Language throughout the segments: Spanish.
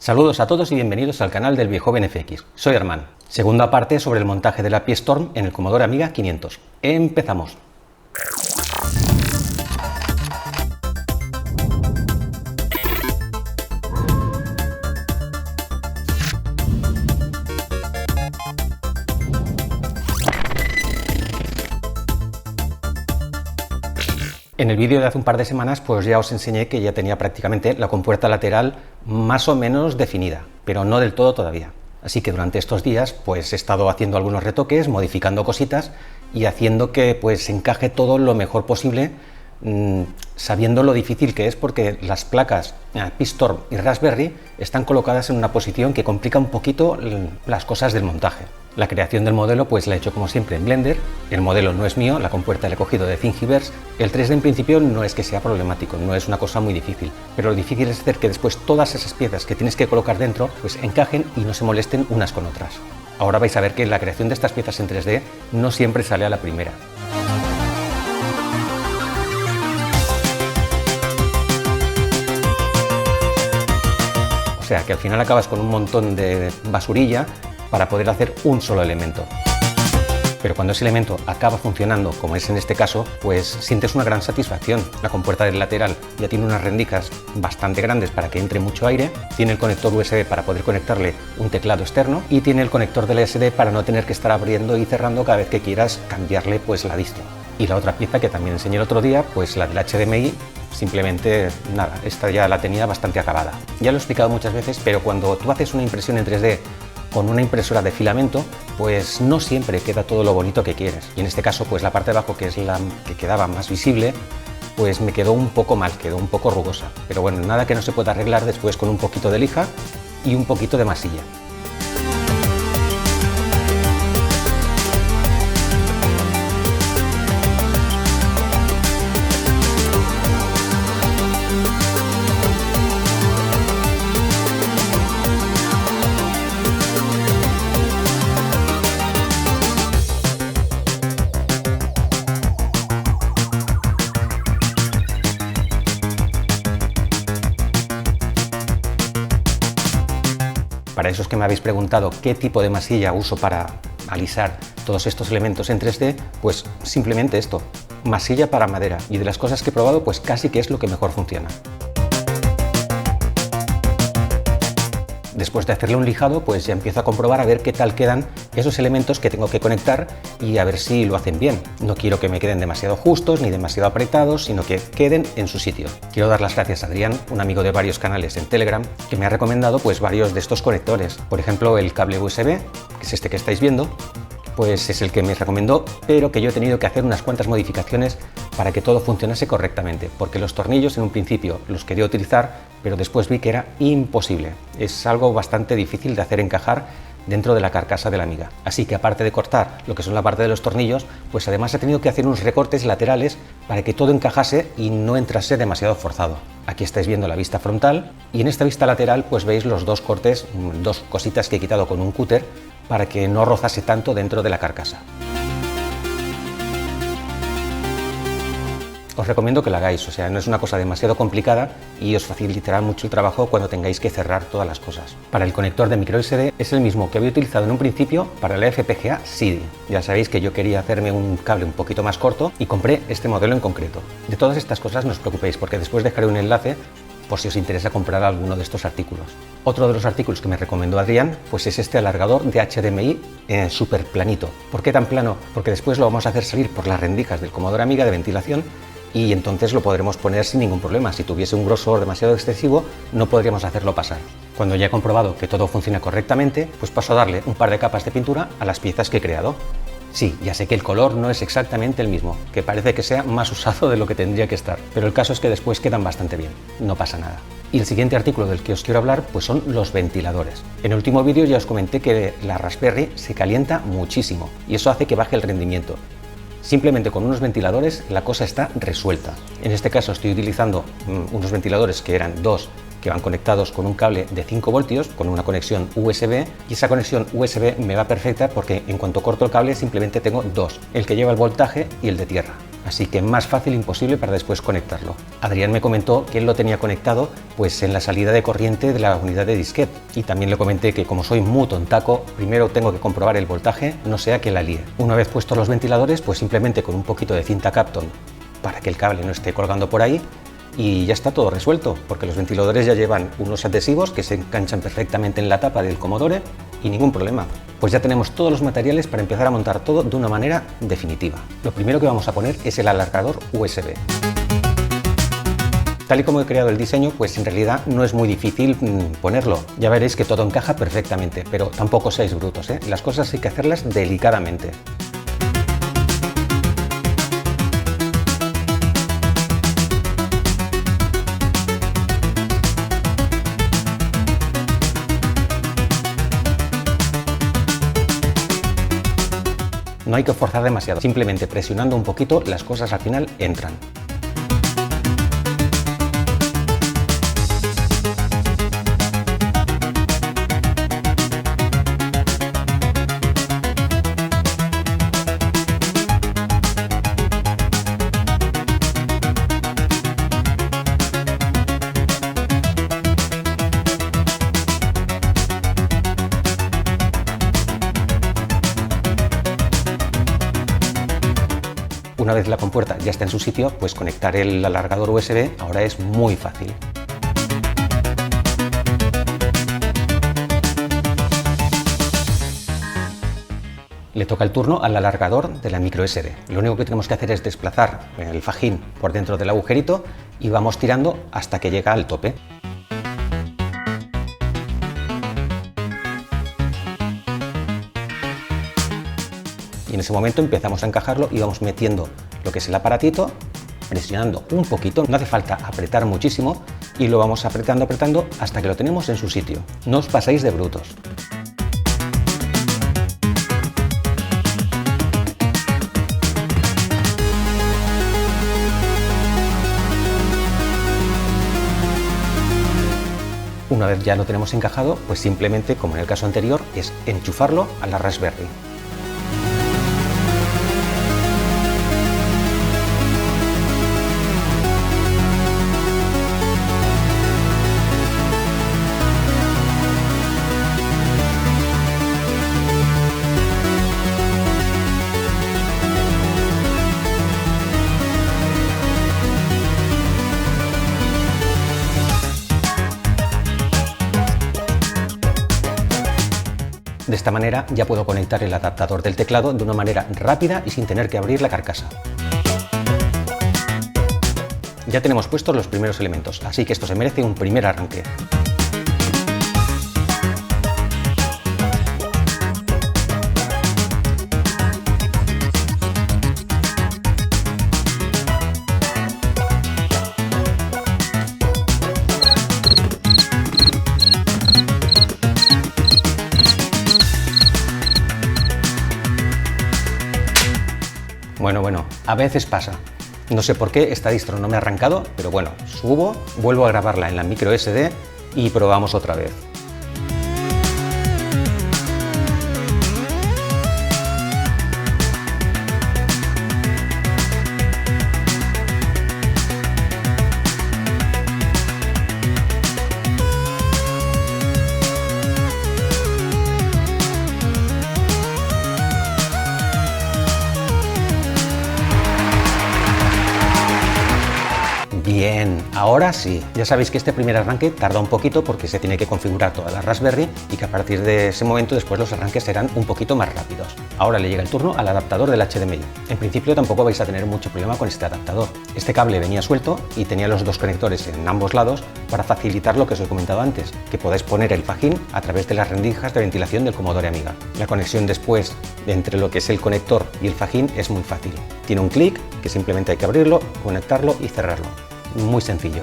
Saludos a todos y bienvenidos al canal del Viejoven FX. Soy Armán. Segunda parte sobre el montaje de la Pi Storm en el Commodore Amiga 500. ¡Empezamos! En el vídeo de hace un par de semanas pues ya os enseñé que ya tenía prácticamente la compuerta lateral más o menos definida, pero no del todo todavía. Así que durante estos días pues he estado haciendo algunos retoques, modificando cositas y haciendo que pues encaje todo lo mejor posible, sabiendo lo difícil que es porque las placas Pi Storm y Raspberry están colocadas en una posición que complica un poquito las cosas del montaje. La creación del modelo pues la he hecho como siempre en Blender. El modelo no es mío, la compuerta la he cogido de Thingiverse. El 3D en principio no es que sea problemático, no es una cosa muy difícil, pero lo difícil es hacer que después todas esas piezas que tienes que colocar dentro pues encajen y no se molesten unas con otras. Ahora vais a ver que la creación de estas piezas en 3D no siempre sale a la primera. O sea que al final acabas con un montón de basurilla para poder hacer un solo elemento. Pero cuando ese elemento acaba funcionando, como es en este caso, pues sientes una gran satisfacción. La compuerta del lateral ya tiene unas rendijas bastante grandes para que entre mucho aire, tiene el conector USB para poder conectarle un teclado externo y tiene el conector del SD para no tener que estar abriendo y cerrando cada vez que quieras cambiarle pues la distro. Y la otra pieza que también enseñé el otro día, pues la del HDMI, simplemente nada, esta ya la tenía bastante acabada. Ya lo he explicado muchas veces, pero cuando tú haces una impresión en 3D con una impresora de filamento, pues no siempre queda todo lo bonito que quieres. Y en este caso, pues la parte de abajo, que es la que quedaba más visible, pues me quedó un poco mal, quedó un poco rugosa. Pero bueno, nada que no se pueda arreglar después con un poquito de lija y un poquito de masilla. Para esos que me habéis preguntado qué tipo de masilla uso para alisar todos estos elementos en 3D, pues simplemente esto, masilla para madera, y de las cosas que he probado pues casi que es lo que mejor funciona. Después de hacerle un lijado, pues ya empiezo a comprobar a ver qué tal quedan esos elementos que tengo que conectar y a ver si lo hacen bien. No quiero que me queden demasiado justos ni demasiado apretados, sino que queden en su sitio. Quiero dar las gracias a Adrián, un amigo de varios canales en Telegram, que me ha recomendado pues varios de estos conectores. Por ejemplo, el cable USB, que es este que estáis viendo, pues es el que me recomendó, pero que yo he tenido que hacer unas cuantas modificaciones para que todo funcionase correctamente, porque los tornillos en un principio los quería utilizar, pero después vi que era imposible. Es algo bastante difícil de hacer encajar dentro de la carcasa de la Amiga. Así que aparte de cortar lo que son la parte de los tornillos, pues además he tenido que hacer unos recortes laterales para que todo encajase y no entrase demasiado forzado. Aquí estáis viendo la vista frontal y en esta vista lateral pues veis los dos cortes, dos cositas que he quitado con un cúter para que no rozase tanto dentro de la carcasa. Os recomiendo que lo hagáis, o sea, no es una cosa demasiado complicada y os facilitará mucho el trabajo cuando tengáis que cerrar todas las cosas. Para el conector de micro SD es el mismo que había utilizado en un principio para la FPGA SIDI. Ya sabéis que yo quería hacerme un cable un poquito más corto y compré este modelo en concreto. De todas estas cosas no os preocupéis porque después dejaré un enlace por si os interesa comprar alguno de estos artículos. Otro de los artículos que me recomendó Adrián pues es este alargador de HDMI súper planito. ¿Por qué tan plano? Porque después lo vamos a hacer salir por las rendijas del Commodore Amiga de ventilación y entonces lo podremos poner sin ningún problema. Si tuviese un grosor demasiado excesivo, no podríamos hacerlo pasar. Cuando ya he comprobado que todo funciona correctamente, pues paso a darle un par de capas de pintura a las piezas que he creado. Sí, ya sé que el color no es exactamente el mismo, que parece que sea más usado de lo que tendría que estar, pero el caso es que después quedan bastante bien, no pasa nada. Y el siguiente artículo del que os quiero hablar pues son los ventiladores. En el último vídeo ya os comenté que la Raspberry se calienta muchísimo y eso hace que baje el rendimiento. Simplemente con unos ventiladores la cosa está resuelta. En este caso estoy utilizando unos ventiladores que eran dos, que van conectados con un cable de 5 voltios, con una conexión USB, y esa conexión USB me va perfecta porque en cuanto corto el cable simplemente tengo dos, el que lleva el voltaje y el de tierra. así que más fácil imposible para después conectarlo. Adrián me comentó que él lo tenía conectado pues en la salida de corriente de la unidad de disquete, y también le comenté que como soy muy tontaco, primero tengo que comprobar el voltaje, no sea que la líe. Una vez puestos los ventiladores, pues simplemente con un poquito de cinta Kapton para que el cable no esté colgando por ahí, y ya está todo resuelto, porque los ventiladores ya llevan unos adhesivos que se enganchan perfectamente en la tapa del Commodore y ningún problema. Pues ya tenemos todos los materiales para empezar a montar todo de una manera definitiva. Lo primero que vamos a poner es el alargador USB. Tal y como he creado el diseño, pues en realidad no es muy difícil ponerlo. Ya veréis que todo encaja perfectamente, pero tampoco seáis brutos, ¿eh? Las cosas hay que hacerlas delicadamente. No hay que forzar demasiado, simplemente presionando un poquito las cosas al final entran. Una vez la compuerta ya está en su sitio, pues conectar el alargador USB ahora es muy fácil. Le toca el turno al alargador de la micro SD. Lo único que tenemos que hacer es desplazar el fajín por dentro del agujerito y vamos tirando hasta que llega al tope. Y en ese momento empezamos a encajarlo y vamos metiendo lo que es el aparatito, presionando un poquito, no hace falta apretar muchísimo, y lo vamos apretando hasta que lo tenemos en su sitio. No os paséis de brutos. Una vez ya lo tenemos encajado, pues simplemente, como en el caso anterior, es enchufarlo a la Raspberry. De esta manera ya puedo conectar el adaptador del teclado de una manera rápida y sin tener que abrir la carcasa. Ya tenemos puestos los primeros elementos, así que esto se merece un primer arranque. Bueno, a veces pasa. No sé por qué esta distro no me ha arrancado, pero bueno, subo, vuelvo a grabarla en la micro SD y probamos otra vez. Bien, ahora sí. Ya sabéis que este primer arranque tarda un poquito porque se tiene que configurar toda la Raspberry y que a partir de ese momento después los arranques serán un poquito más rápidos. Ahora le llega el turno al adaptador del HDMI. En principio tampoco vais a tener mucho problema con este adaptador. Este cable venía suelto y tenía los dos conectores en ambos lados para facilitar lo que os he comentado antes, que podáis poner el fajín a través de las rendijas de ventilación del Commodore Amiga. La conexión después entre lo que es el conector y el fajín es muy fácil. Tiene un clic que simplemente hay que abrirlo, conectarlo y cerrarlo. Muy sencillo.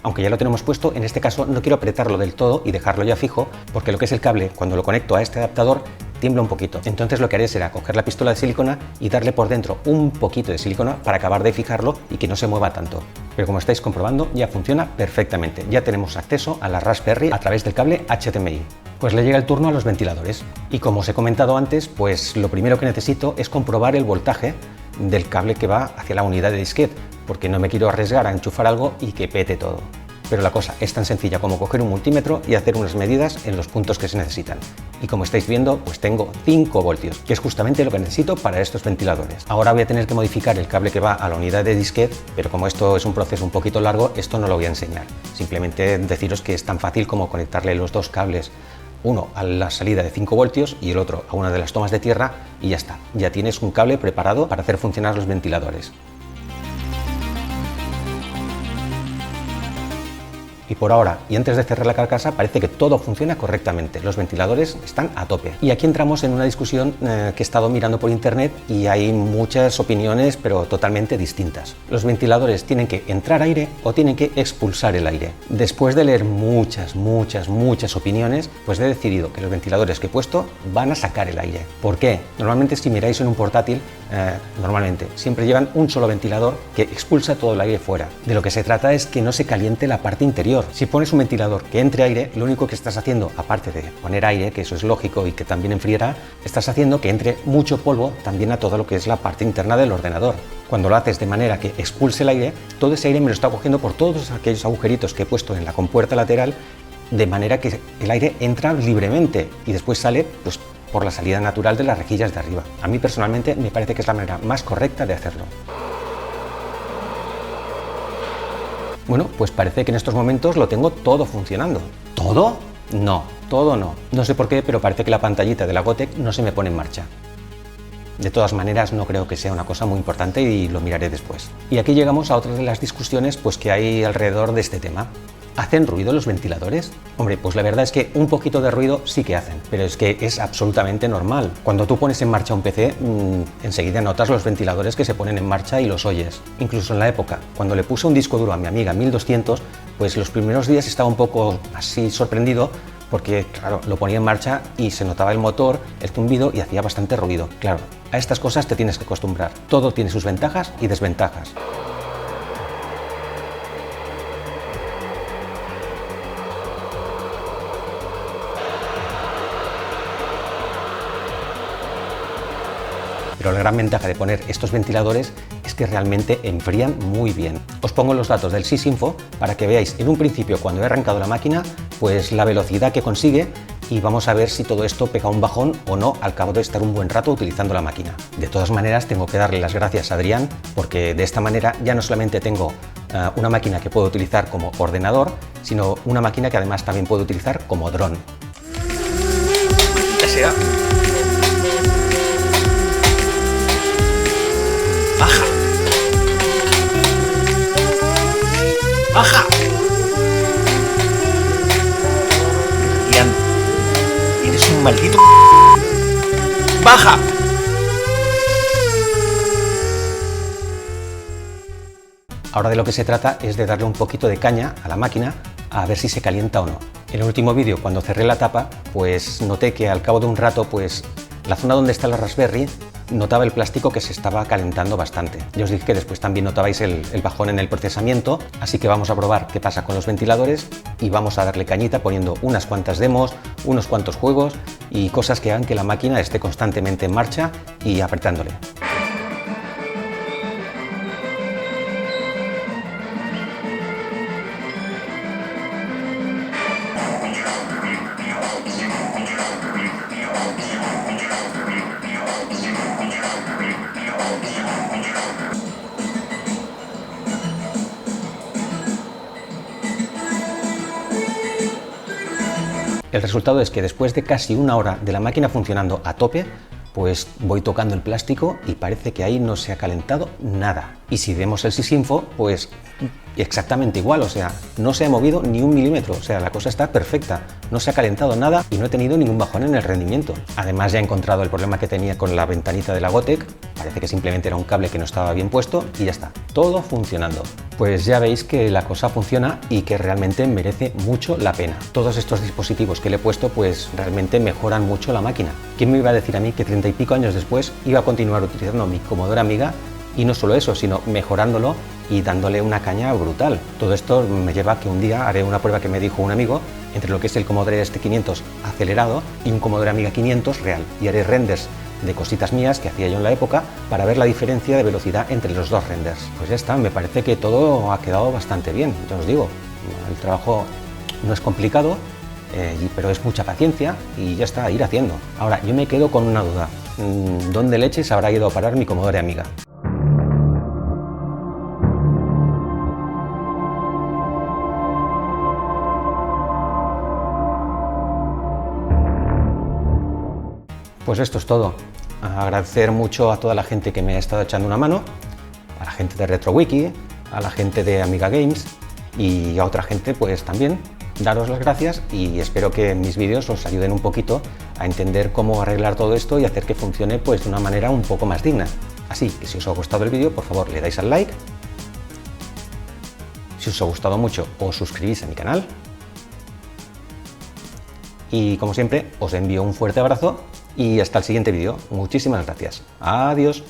Aunque ya lo tenemos puesto, en este caso no quiero apretarlo del todo y dejarlo ya fijo, porque lo que es el cable, cuando lo conecto a este adaptador, tiembla un poquito. Entonces lo que haré será coger la pistola de silicona y darle por dentro un poquito de silicona para acabar de fijarlo y que no se mueva tanto. Pero como estáis comprobando, ya funciona perfectamente. Ya tenemos acceso a la Raspberry a través del cable HDMI. Pues le llega el turno a los ventiladores. Y como os he comentado antes, pues lo primero que necesito es comprobar el voltaje del cable que va hacia la unidad de disquete, porque no me quiero arriesgar a enchufar algo y que pete todo. Pero la cosa es tan sencilla como coger un multímetro y hacer unas medidas en los puntos que se necesitan. Y como estáis viendo, pues tengo 5 voltios, que es justamente lo que necesito para estos ventiladores. Ahora voy a tener que modificar el cable que va a la unidad de disquete, pero como esto es un proceso un poquito largo, esto no lo voy a enseñar. Simplemente deciros que es tan fácil como conectarle los dos cables, uno a la salida de 5 voltios y el otro a una de las tomas de tierra, y ya está. Ya tienes un cable preparado para hacer funcionar los ventiladores. Y por ahora, y antes de cerrar la carcasa, parece que todo funciona correctamente. Los ventiladores están a tope. Y aquí entramos en una discusión que he estado mirando por internet y hay muchas opiniones, pero totalmente distintas. ¿Los ventiladores tienen que entrar aire o tienen que expulsar el aire? Después de leer muchas opiniones, pues he decidido que los ventiladores que he puesto van a sacar el aire. ¿Por qué? Normalmente si miráis en un portátil, normalmente siempre llevan un solo ventilador que expulsa todo el aire fuera. De lo que se trata es que no se caliente la parte interior. Si pones un ventilador que entre aire, lo único que estás haciendo, aparte de poner aire, que eso es lógico y que también enfriará, estás haciendo que entre mucho polvo también a todo lo que es la parte interna del ordenador. Cuando lo haces de manera que expulse el aire, todo ese aire me lo está cogiendo por todos aquellos agujeritos que he puesto en la compuerta lateral, de manera que el aire entra libremente y después sale pues por la salida natural de las rejillas de arriba. A mí personalmente me parece que es la manera más correcta de hacerlo. Bueno, pues parece que en estos momentos lo tengo todo funcionando. ¿Todo? No, todo no. No sé por qué, pero parece que la pantallita de la Gotek no se me pone en marcha. De todas maneras, no creo que sea una cosa muy importante y lo miraré después. Y aquí llegamos a otra de las discusiones pues, que hay alrededor de este tema. ¿Hacen ruido los ventiladores? Hombre, pues la verdad es que un poquito de ruido sí que hacen, pero es que es absolutamente normal. Cuando tú pones en marcha un PC, enseguida notas los ventiladores que se ponen en marcha y los oyes. Incluso en la época, cuando le puse un disco duro a mi amiga 1200, pues los primeros días estaba un poco así sorprendido, porque claro, lo ponía en marcha y se notaba el motor, el zumbido y hacía bastante ruido. Claro, a estas cosas te tienes que acostumbrar. Todo tiene sus ventajas y desventajas. Pero la gran ventaja de poner estos ventiladores es que realmente enfrían muy bien. Os pongo los datos del Sysinfo para que veáis en un principio, cuando he arrancado la máquina, pues la velocidad que consigue, y vamos a ver si todo esto pega un bajón o no al cabo de estar un buen rato utilizando la máquina. De todas maneras, tengo que darle las gracias a Adrián, porque de esta manera ya no solamente tengo una máquina que puedo utilizar como ordenador, sino una máquina que además también puedo utilizar como dron. Desea. Baja. Baja. Ian, eres un maldito. Baja. Ahora de lo que se trata es de darle un poquito de caña a la máquina a ver si se calienta o no. En el último vídeo, cuando cerré la tapa, pues noté que al cabo de un rato, pues la zona donde está la Raspberry, notaba el plástico que se estaba calentando bastante. Ya os dije que después también notabais el bajón en el procesamiento, así que vamos a probar qué pasa con los ventiladores y vamos a darle cañita poniendo unas cuantas demos, unos cuantos juegos y cosas que hagan que la máquina esté constantemente en marcha y apretándole. El resultado es que después de casi una hora de la máquina funcionando a tope, pues voy tocando el plástico y parece que ahí no se ha calentado nada. Y si vemos el Sysinfo, pues y exactamente igual, o sea, no se ha movido ni un milímetro, o sea, la cosa está perfecta, no se ha calentado nada y no he tenido ningún bajón en el rendimiento. Además ya he encontrado el problema que tenía con la ventanita de la Gotek, parece que simplemente era un cable que no estaba bien puesto y ya está, todo funcionando. Pues ya veis que la cosa funciona y que realmente merece mucho la pena. Todos estos dispositivos que le he puesto pues realmente mejoran mucho la máquina. ¿Quién me iba a decir a mí que 30 y pico años después iba a continuar utilizando mi Commodore Amiga y no solo eso, sino mejorándolo y dándole una caña brutal? Todo esto me lleva a que un día haré una prueba que me dijo un amigo entre lo que es el Commodore ST500 acelerado y un Commodore Amiga 500 real, y haré renders de cositas mías que hacía yo en la época para ver la diferencia de velocidad entre los dos renders. Pues ya está, me parece que todo ha quedado bastante bien. Ya os digo, el trabajo no es complicado, pero es mucha paciencia y ya está, ir haciendo. Ahora, yo me quedo con una duda. ¿Dónde leches habrá ido a parar mi Commodore Amiga? Pues esto es todo. Agradecer mucho a toda la gente que me ha estado echando una mano, a la gente de RetroWiki, a la gente de Amiga Games y a otra gente pues también. Daros las gracias y espero que mis vídeos os ayuden un poquito a entender cómo arreglar todo esto y hacer que funcione pues de una manera un poco más digna. Así que si os ha gustado el vídeo, por favor le dais al like. Si os ha gustado mucho, os suscribís a mi canal. Y como siempre, os envío un fuerte abrazo y hasta el siguiente vídeo. Muchísimas gracias. Adiós.